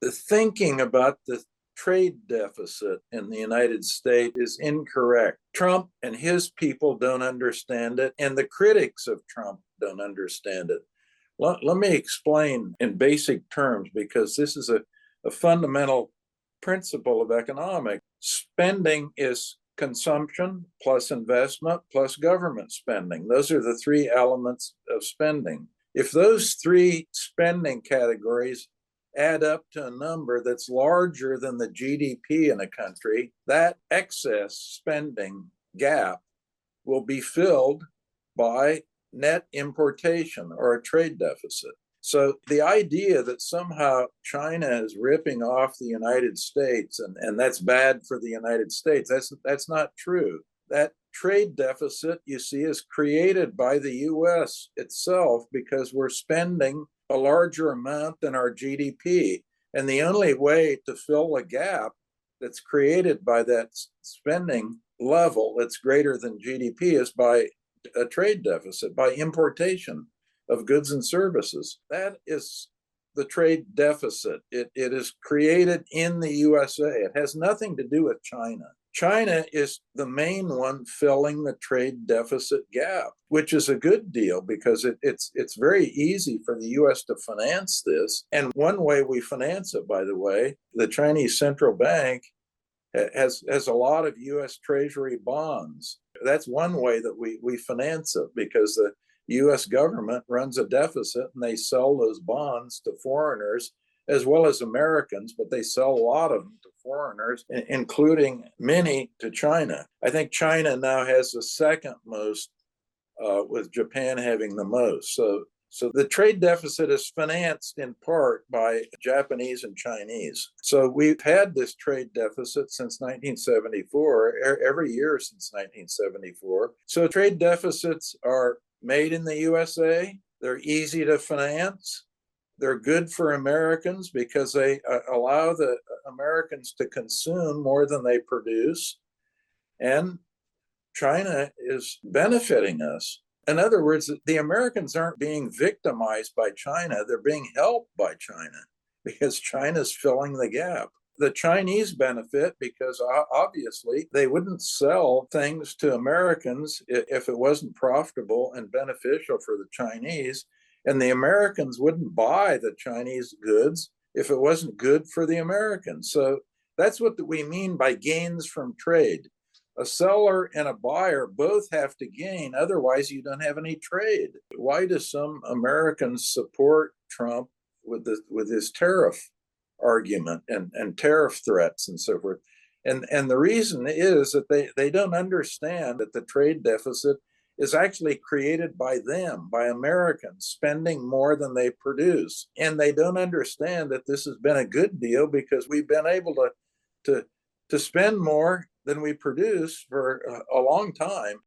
The thinking about the trade deficit in the United States is incorrect. Trump and his people don't understand it, and the critics of Trump don't understand it. Let me explain in basic terms, because this is a fundamental principle of economics. Spending is consumption plus investment plus government spending. Those are the three elements of spending. If those three spending categories add up to a number that's larger than the GDP in a country, that excess spending gap will be filled by net importation or a trade deficit. So the idea that somehow China is ripping off the United States and that's bad for the United States, that's not true. That trade deficit, you see, is created by the US itself because we're spending a larger amount than our GDP. And the only way to fill a gap that's created by that spending level that's greater than GDP is by a trade deficit, by importation of goods and services. That is the trade deficit. It is created in the USA. It has nothing to do with China. China is the main one filling the trade deficit gap, which is a good deal because it's very easy for the US to finance this. And one way we finance it, by the way, the Chinese central bank has a lot of US Treasury bonds. That's one way that we finance it, because the US government runs a deficit and they sell those bonds to foreigners as well as Americans, but they sell a lot of them to foreigners, including many to China. I think China now has the second most, with Japan having the most. So the trade deficit is financed in part by Japanese and Chinese. So we've had this trade deficit since 1974, every year since 1974. So trade deficits are made in the USA. They're easy to finance. They're good for Americans because they allow the Americans to consume more than they produce. And China is benefiting us. In other words, the Americans aren't being victimized by China. They're being helped by China because China's filling the gap. The Chinese benefit because obviously they wouldn't sell things to Americans if it wasn't profitable and beneficial for the Chinese. And the Americans wouldn't buy the Chinese goods if it wasn't good for the Americans. So that's what we mean by gains from trade. A seller and a buyer both have to gain, otherwise you don't have any trade. Why do some Americans support Trump with his tariff argument and tariff threats and so forth? And the reason is that they don't understand that the trade deficit is actually created by them, by Americans spending more than they produce. And they don't understand that this has been a good deal because we've been able to spend more than we produce for a long time.